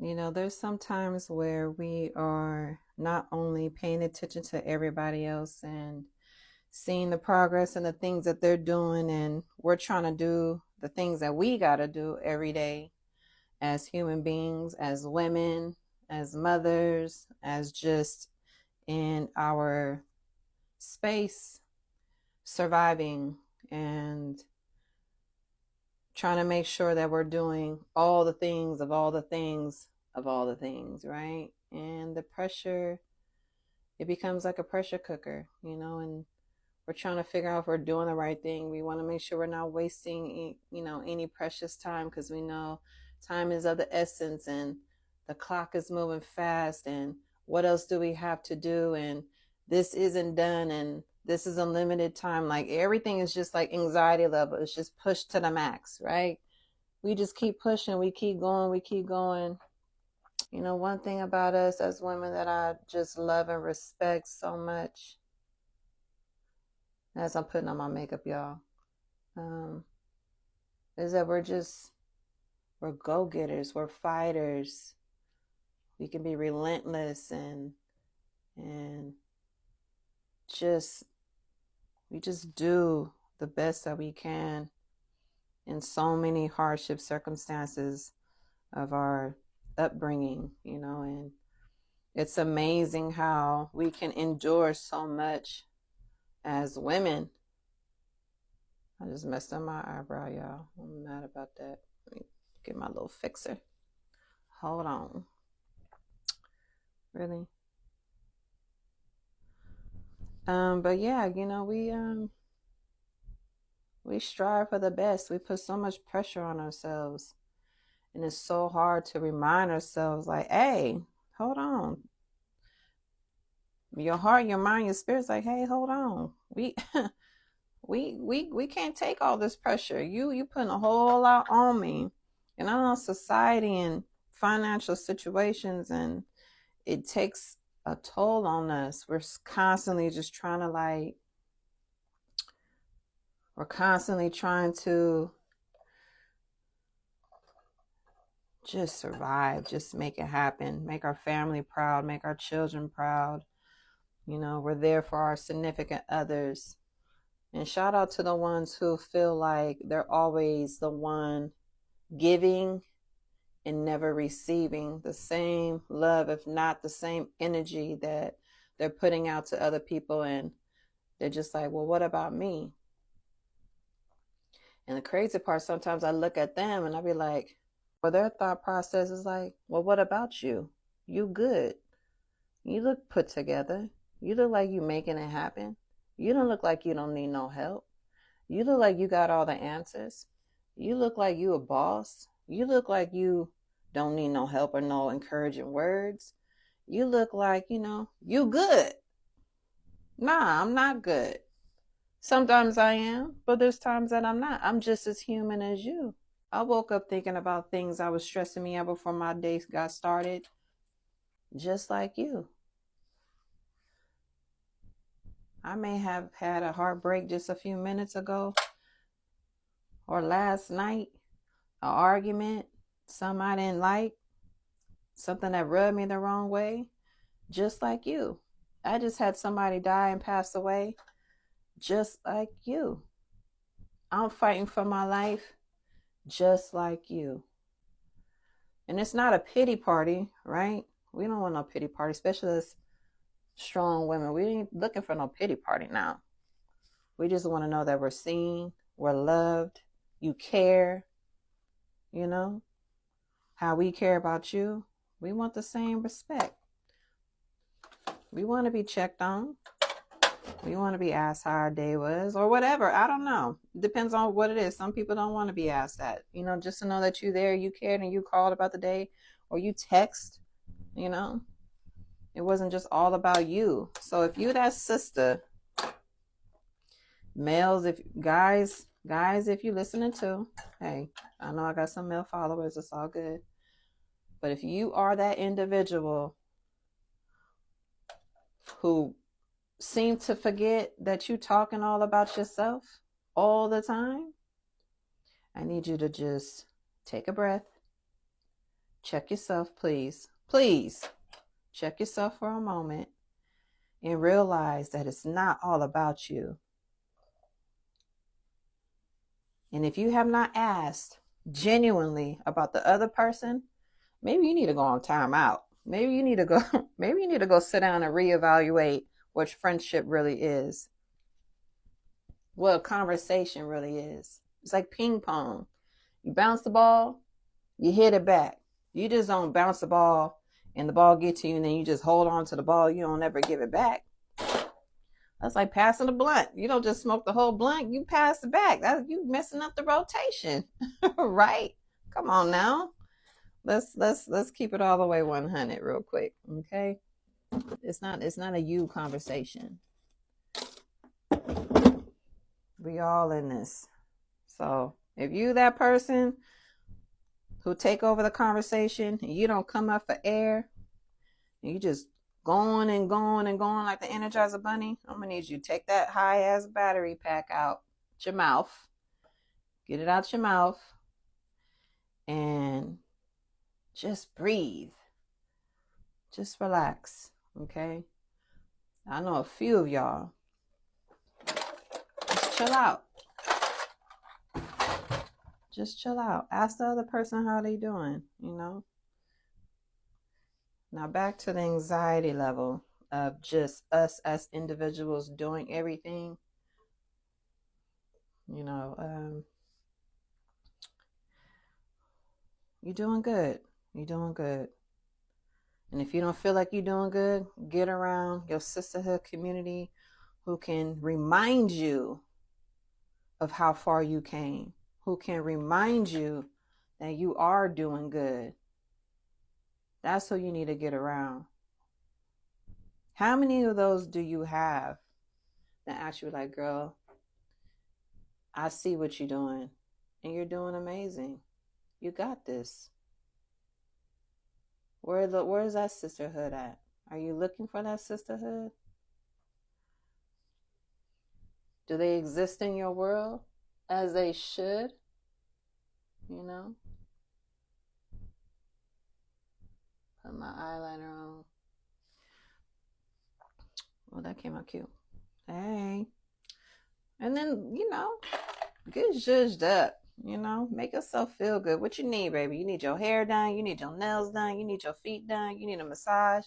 You know, there's some times where we are not only paying attention to everybody else and seeing the progress and the things that they're doing, and we're trying to do the things that we got to do every day as human beings, as women, as mothers, as just in our space, surviving and trying to make sure that we're doing all the things of all the things of all the things, right? And the pressure, it becomes like a pressure cooker, and we're trying to figure out if we're doing the right thing. We want to make sure we're not wasting, any precious time, because we know time is of the essence and the clock is moving fast. And what else do we have to do? And this isn't done. And this is a limited time. Like everything is just like anxiety level. It's just pushed to the max, right? We just keep pushing. We keep going. We keep going. One thing about us as women that I just love and respect so much, as I'm putting on my makeup, y'all, um, is that we're go-getters, we're fighters. We can be relentless and just we just do the best that we can in so many hardship circumstances of our upbringing, and it's amazing how we can endure so much as women. I just messed up my eyebrow, y'all. I'm mad about that. Let me get my little fixer. Hold on. Really? But yeah, we strive for the best. We put so much pressure on ourselves. And it's so hard to remind ourselves, like, hey, hold on. Your heart, your mind, your spirit's like, hey, hold on. We we can't take all this pressure. You putting a whole lot on me. And I know society and financial situations, and it takes a toll on us. Constantly just trying to we're constantly trying to just survive, just make it happen, make our family proud, make our children proud. We're there for our significant others. And shout out to the ones who feel like they're always the one giving and never receiving the same love, if not the same energy that they're putting out to other people. And they're just like, well, what about me? And the crazy part, sometimes I look at them and I be like, well, their thought process is like, well, what about you? You good. You look put together. You look like you making it happen. You don't look like you don't need no help. You look like you got all the answers. You look like you a boss. You look like you don't need no help or no encouraging words. You look like, you good. Nah, I'm not good. Sometimes I am, but there's times that I'm not. I'm just as human as you. I woke up thinking about things that was stressing me out before my day got started, just like you. I may have had a heartbreak just a few minutes ago or last night, an argument, something I didn't like, something that rubbed me the wrong way, just like you. I just had somebody die and pass away, just like you. I'm fighting for my life, just like you. And it's not a pity party, right? We don't want no pity party, especially as strong women. We ain't looking for no pity party now. We just want to know that we're seen, we're loved, you care, you know, how we care about you. We want the same respect. We want to be checked on. We want to be asked how our day was or whatever. I don't know. It depends on what it is. Some people don't want to be asked that. Just to know that you're there, you cared, and you called about the day, or you text, you know. It wasn't just all about you. So if you that sister, males, if guys, if you listening to, hey, I know I got some male followers, it's all good. But if you are that individual who seem to forget that you talking all about yourself all the time, I need you to just take a breath, check yourself, please. Please check yourself for a moment and realize that it's not all about you. And if you have not asked genuinely about the other person, maybe you need to go on timeout. Maybe you need to go maybe you need to go sit down and reevaluate what friendship really is. What a conversation really is. It's like ping pong. You bounce the ball, you hit it back. You just don't bounce the ball and the ball gets to you and then you just hold on to the ball. You don't ever give it back. That's like passing a blunt. You don't just smoke the whole blunt. You pass it back. You messing up the rotation, right? Come on now. Let's keep it all the way 100 real quick, okay? It's not a you conversation. We all in this. So if you that person who take over the conversation and you don't come up for air, and you just going and going and going like the Energizer Bunny, I'm gonna need you to take that high ass battery pack out your mouth, get it out your mouth, and just breathe. Just relax, okay? I know a few of y'all. Just chill out. Just chill out. Ask the other person how they doing, you know? Now back to the anxiety level of just us as individuals doing everything. You know, you're doing good. You're doing good. And if you don't feel like you're doing good, get around your sisterhood community who can remind you of how far you came, who can remind you that you are doing good. That's who you need to get around. How many of those do you have that actually like, girl, I see what you're doing and you're doing amazing. You got this. Where's that sisterhood at? Are you looking for that sisterhood? Do they exist in your world as they should? You know? Put my eyeliner on. Well, that came out cute. Hey. And then, you know, get zhuzhed up. You know, make yourself feel good. What you need, baby? You need your hair done. You need your nails done. You need your feet done. You need a massage.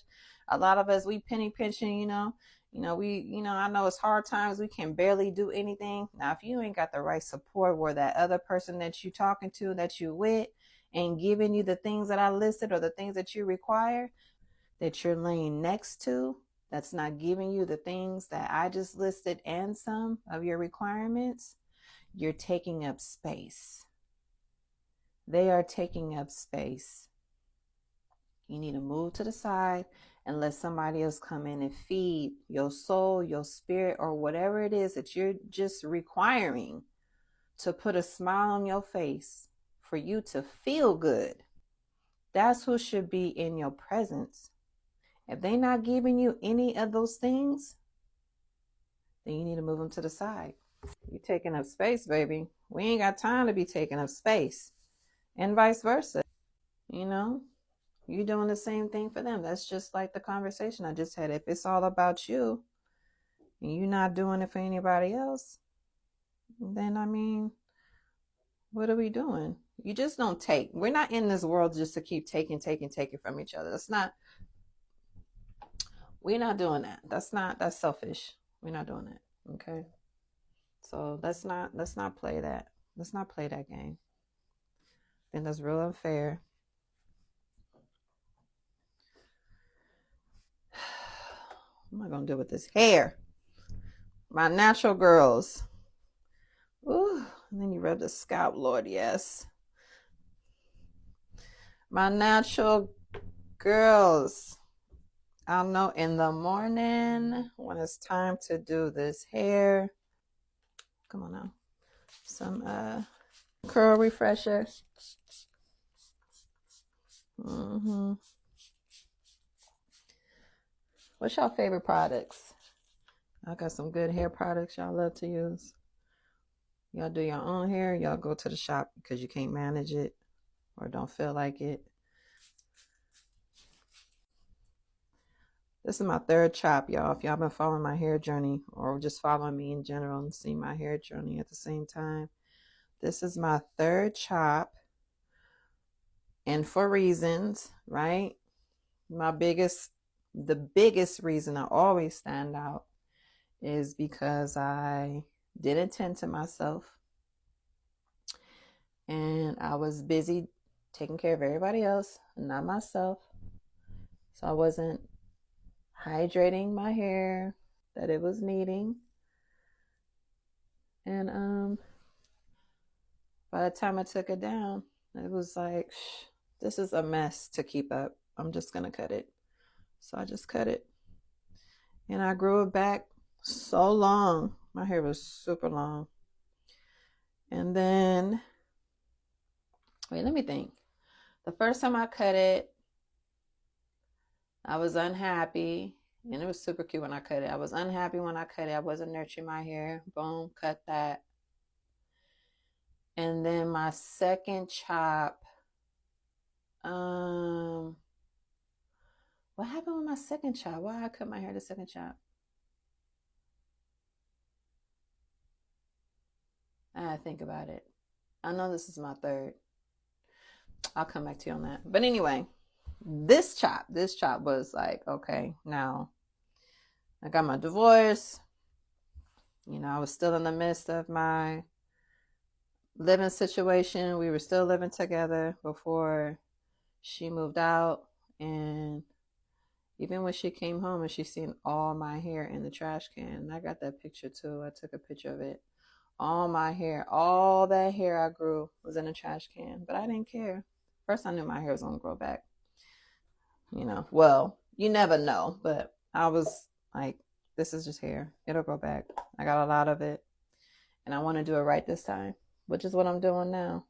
A lot of us, we penny pinching, you know. I know it's hard times. We can barely do anything. Now, if you ain't got the right support where that other person that you talking to, that you with, ain't giving you the things that I listed or the things that you require, that you're laying next to, that's not giving you the things that I just listed and some of your requirements, you're taking up space. They are taking up space. You need to move to the side and let somebody else come in and feed your soul, your spirit, or whatever it is that you're just requiring to put a smile on your face for you to feel good. That's who should be in your presence. If they're not giving you any of those things, then you need to move them to the side. You're taking up space, baby. We ain't got time to be taking up space. And vice versa. You know, you're doing the same thing for them. That's just like the conversation I just had. If it's all about you and you're not doing it for anybody else, then I mean, what are we doing? You just don't take. We're not in this world just to keep taking from each other. We're not doing that. That's selfish. We're not doing that. Okay. So let's not play that. Let's not play that game. I think that's real unfair. What am I gonna do with this hair? My natural girls. Ooh, and then you rub the scalp, Lord, yes. My natural girls. I'll know in the morning when it's time to do this hair. Come on now. Some curl refresher. What's your favorite products? I got some good hair products y'all love to use. Y'all do your own hair. Y'all go to the shop because you can't manage it or don't feel like it. This is my third chop, y'all. If y'all been following my hair journey or just following me in general and seeing my hair journey at the same time, this is my third chop, and for reasons, right? The biggest reason I always stand out is because I didn't tend to myself and I was busy taking care of everybody else, not myself. So I wasn't hydrating my hair that it was needing. And by the time I took it down, it was like, this is a mess to keep up. I'm just gonna cut it. So I just cut it. And I grew it back so long. My hair was super long. And then, wait, let me think. The first time I cut it, I was unhappy. And it was super cute when I cut it. I was unhappy when I cut it. I wasn't nurturing my hair. Boom, cut that. And then my second chop, what happened with my second chop? Why I cut my hair the second chop? I gotta think about it. I know this is my third. I'll come back to you on that. But anyway, this chop was like, okay, now I got my divorce. You know, I was still in the midst of my living situation. We were still living together before she moved out. And even when she came home and she seen all my hair in the trash can, I got that picture too. I took a picture of it. All my hair, all that hair I grew was in a trash can, but I didn't care. First, I knew my hair was gonna grow back. You know, well, you never know, but I was like, this is just hair. It'll grow back. I got a lot of it, and I want to do it right this time, which is what I'm doing now.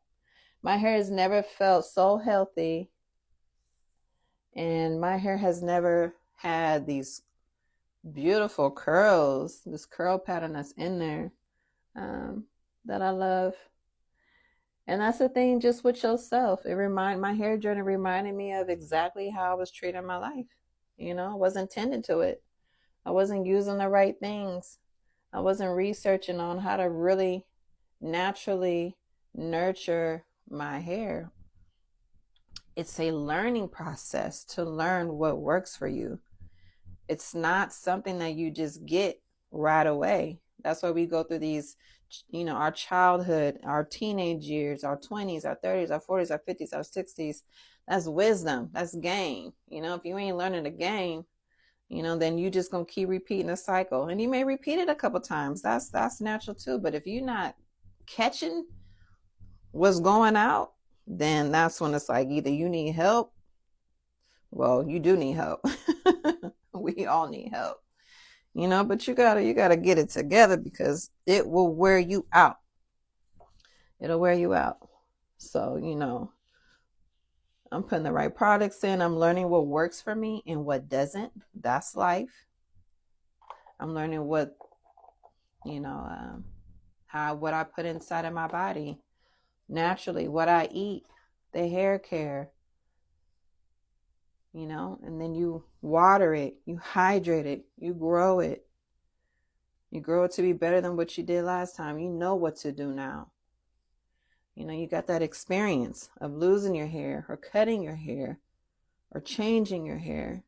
My hair has never felt so healthy, and my hair has never had these beautiful curls, this curl pattern that's in there, that I love. And that's the thing, just with yourself. My hair journey reminded me of exactly how I was treating my life. You know, I wasn't tending to it. I wasn't using the right things. I wasn't researching on how to really naturally nurture my hair. It's a learning process to learn what works for you. It's not something that you just get right away. That's why we go through these, you know, our childhood, our teenage years, our 20s, our 30s, our 40s, our 50s, our 60s. That's wisdom. That's game. You know, if you ain't learning the game, you know, then you just gonna keep repeating the cycle. And you may repeat it a couple times. That's natural too. But if you're not catching what's going out, then that's when it's like either you need help. Well, you do need help. We all need help. You know, but you gotta get it together because it will wear you out. It'll wear you out. So, you know, I'm putting the right products in. I'm learning what works for me and what doesn't. That's life. I'm learning what, you know, what I put inside of my body naturally, what I eat, the hair care, you know, and then you water it, you hydrate it, you grow it. You grow it to be better than what you did last time. You know what to do now. You know, you got that experience of losing your hair or cutting your hair or changing your hair.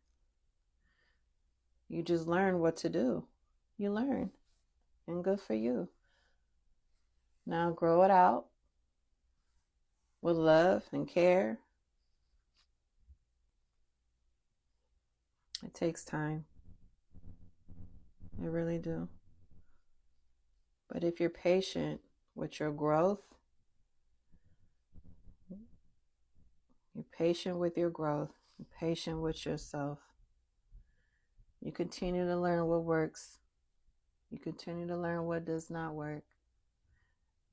You just learn what to do. You learn. And good for you. Now grow it out with love and care. It takes time. It really do. But if you're patient with your growth, you're patient with your growth, you're patient with yourself, you continue to learn what works, you continue to learn what does not work,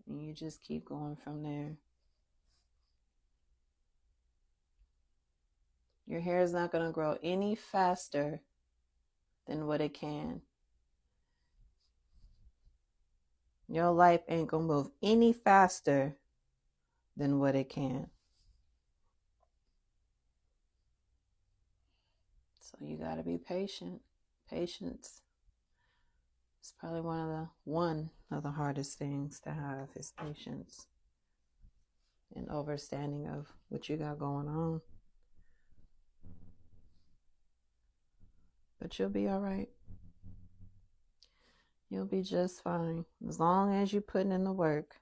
and you just keep going from there. Your hair is not going to grow any faster than what it can. Your life ain't going to move any faster than what it can. So you got to be patient. Patience is probably one of the hardest things to have is patience and understanding of what you got going on. But you'll be all right. You'll be just fine. As long as you're putting in the work,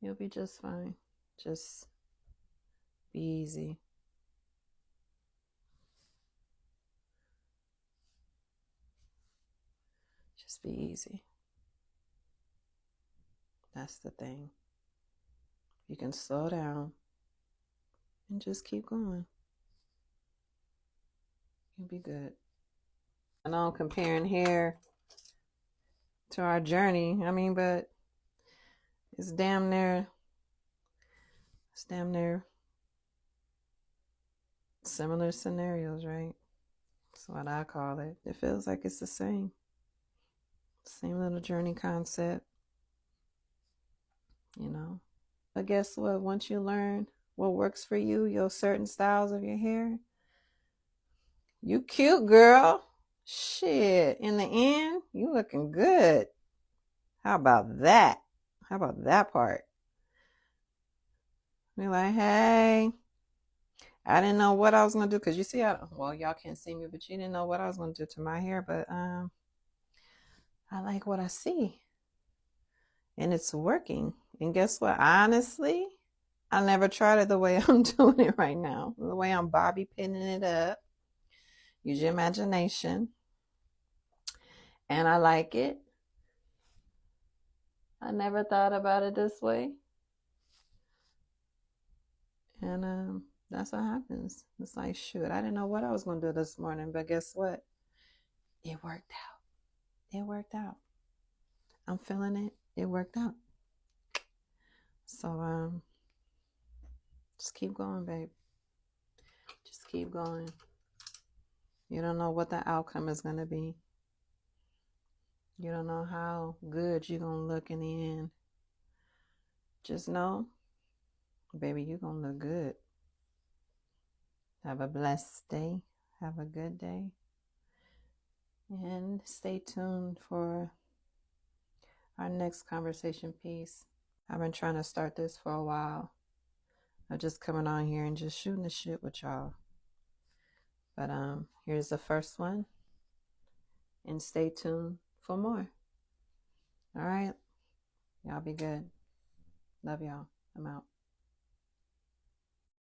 you'll be just fine. Just be easy. Just be easy. That's the thing. You can slow down and just keep going. You'll be good. I know comparing here to our journey, I mean, but it's damn near similar scenarios, right? That's what I call it. It feels like it's the same little journey concept, you know. But guess what? Once you learn what works for you, your certain styles of your hair, you cute, girl. Shit. In the end, you looking good. How about that? How about that part? Be like, hey, I didn't know what I was gonna do because you see, well, y'all can't see me, but you didn't know what I was gonna do to my hair. But I like what I see, and it's working. And guess what? Honestly, I never tried it the way I'm doing it right now. The way I'm bobby pinning it up. Use your imagination, and I like it. I never thought about it this way, and that's what happens. It's like, shoot, I didn't know what I was gonna do this morning, but guess what? It worked out. It worked out. I'm feeling it. It worked out. So just keep going, babe. Just keep going. You don't know what the outcome is gonna be. You don't know how good you're gonna look in the end. Just know, baby, you're gonna look good. Have a blessed day. Have a good day. And stay tuned for our next conversation piece. I've been trying to start this for a while. I'm just coming on here and just shooting the shit with y'all. But here's the first one. And stay tuned for more. All right. Y'all be good. Love y'all. I'm out.